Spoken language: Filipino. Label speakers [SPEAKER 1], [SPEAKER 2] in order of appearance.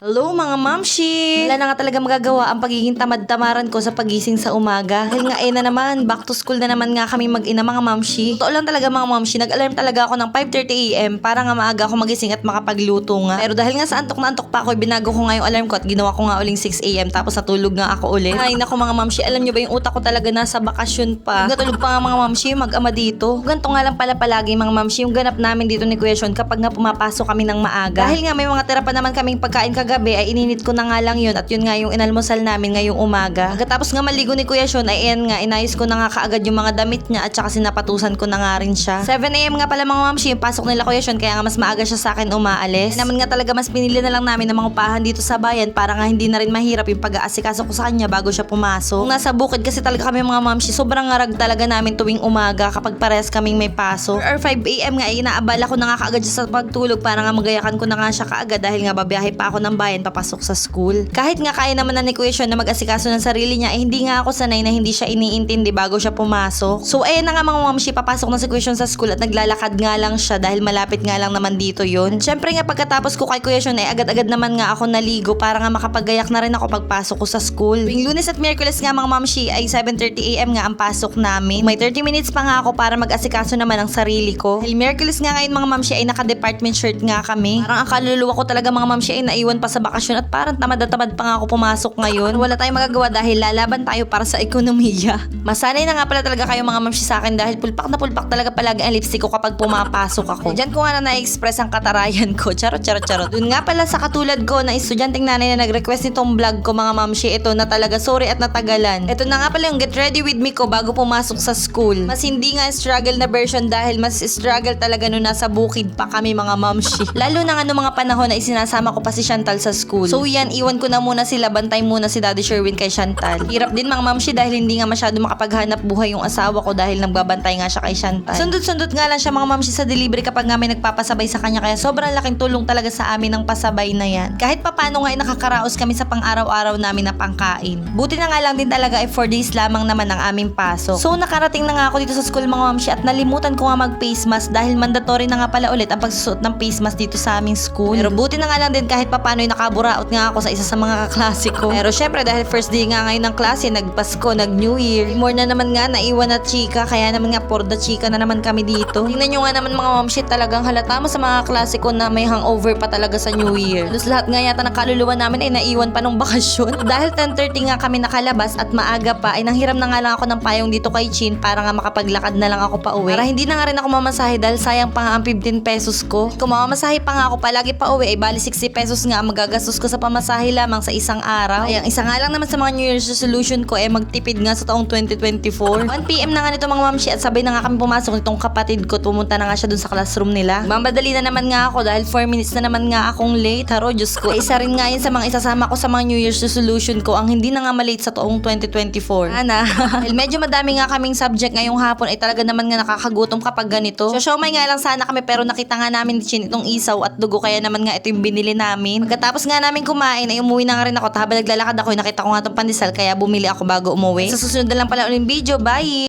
[SPEAKER 1] Hello mga mamshi! Wala na nga talaga magagawa ang pagiging tamad-tamaran ko sa pagising sa umaga. Dahil nga na naman, back to school na naman nga kami mag-ina mga mamshi. Totoo lang talaga mga mamshi, nag-alarm talaga ako ng 5:30 AM para nga maaga ako magising at makapagluto nga. Pero dahil nga sa antok na antok pa ako, binago ko nga yung alarm ko at ginawa ko nga uling 6 AM tapos natulog nga ako ulit. Ay nako mga mamshi, alam nyo ba yung utak ko talaga nasa bakasyon pa. Natulog pa nga mga mamshi, mag-ama dito. Ganto nga lang pala palagi mga mamshi yung ganap namin dito ni Kuya Sean kapag nga pumapasok kami ng maaga. Dahil nga may mga tira pa naman kaming pagkain kagabi ay ininit ko na nga lang yun at yun nga yung inalmusal namin ngayong umaga. Pagkatapos nga maligo ni Kuya Sean ay ayan nga inayos ko na nga kaagad yung mga damit niya at saka sinapatusan ko na nga rin siya. 7 AM nga pala mga mamshi yung pasok nila Kuya Sean kaya nga mas maaga siya sa akin umaalis. Kaya naman nga talaga mas pinili na lang namin ng mga upahan dito sa bayan para nga hindi na rin mahirap yung pag-aasikaso ko sa kanya bago siya pumasok. Kung nasa bukid kasi talaga kami mga mamshi sobrang ngarag talaga namin tuwing umaga kapag parehas kaming may pasok. Or 5 AM nga ay inaabala ko na nga kaagad siya sa pagtulog para nga magayakan ko na nga siya kaagad dahil nga babiyahe pa ako ng bayan papasok sa school. Kahit nga kaya naman na ni Kuya Sean na mag-asikaso ng sarili niya, eh hindi nga ako sanay na hindi siya iniintindi bago siya pumasok. So ayan na nga mga mamshi, papasok na si Kuya Sean sa school at naglalakad nga lang siya dahil malapit nga lang naman dito yun. At syempre nga pagkatapos ko kay Kuya Sean ay agad-agad naman nga ako naligo para nga makapagayak na rin ako pagpasok ko sa school. Tuwing Lunes at Miyerkules nga mga mamshi ay 7:30 AM nga ang pasok namin. May 30 minutes pa nga ako para mag-asikaso naman ang sarili ko. Dahil Miyerkules nga ngayon mga mamshi ay naka-department shirt nga kami. Parang ang kaluluwa ko talaga mga mamshi ay naiwan pa sa bakasyon at parang tamad na tamad pa nga ako pumasok ngayon. Wala tayong magagawa dahil lalaban tayo para sa ekonomiya. Masanay na nga pala talaga kayo mga mamshi sa akin dahil pulpak na pulpak talaga palagi ang lipstick ko kapag pumapasok ako. Diyan ko nga na-express ang katarayan ko. Charot. Dun nga pala sa katulad ko na estudyanteng nanay na nag-request nitong vlog ko mga mamshi, ito na talaga sorry at natagalan. Ito na nga pala yung get ready with me ko bago pumasok sa school. Mas hindi nga struggle na version dahil mas struggle talaga nung nasa bukid pa kami mga mamshi. Lalo na nga nung mga panahon na isinasama ko pa si Chantal sa school. So yan, iwan ko na muna sila, bantay muna si Daddy Sherwin kay Chantal. Hirap din mga mamshi dahil hindi nga masyado makapaghanap buhay yung asawa ko dahil nagbabantay nga siya kay Chantal. Sundot-sundot nga lang siya mga mamshi sa delivery kapag nga may nagpapasabay sa kanya kaya sobrang laking tulong talaga sa amin ng pasabay na yan. Kahit papano nga ay nakakaraos kami sa pang-araw-araw namin na pangkain. Buti na nga lang din talaga ay 4 days lamang naman ang aming pasok. So nakarating na nga ako dito sa school mga mamshi at nalimutan ko nga mag-face mask dahil mandatory na nga pala ulit ang pagsusuot ng face mask dito sa aming school. Pero buti na nga lang din kahit papano ay nakaburaot nga ako sa isa sa mga kaklase ko. Pero syempre dahil first day nga ngayon ng klase, nagpasko, nag-New Year. More na naman nga naiwan na chika kaya naman nga for the chika na naman kami dito. Tingnan nyo nga naman mga mamshit talagang halata mo sa mga klase ko na may hangover pa talaga sa New Year. Halos lahat nga yata ng kaluluwa namin ay naiwan pa nung bakasyon. Dahil 10:30 nga kami nakalabas at maaga pa ay nanghiram na nga lang ako ng payong dito kay Chin para nga makapaglakad na lang ako pa uwi. Para hindi na nga rin ako mamasahe dahil sayang pa nga ang 15 pesos ko. Kung mamamasahe pa nga ako palagi pa uwi ay bali 60 pesos nga ang magagastos ko sa pamasahe lamang sa isang araw. Ay ang isa nga lang naman sa mga New Year's resolution ko ay magtipid nga sa taong 2024. 1 PM na nga nito mga mamshi at sabay na nga kami pumasok nitong kapatid ko. Pumunta na nga siya dun sa classroom nila. Mamadali na naman nga ako dahil 4 minutes na naman nga akong late. Haro, Diyos ko. Ay, isa rin nga yun sa mga isasama ko sa mga New Year's resolution ko ang hindi na nga malate sa taong 2024. Ana. Dahil medyo madami nga kaming subject ngayong hapon ay talaga naman nga nakakagutom kapag ganito. So, siomay nga lang sana kami pero nakita nga namin ni Chin itong isaw at dugo kaya naman nga ito yung binili namin. Pagkatapos nga namin kumain ay umuwi na nga rin ako. Habang naglalakad ako nakita ko nga itong pandesal kaya bumili ako bago umuwi. Sa susunod na lang pala ulit video. Bye!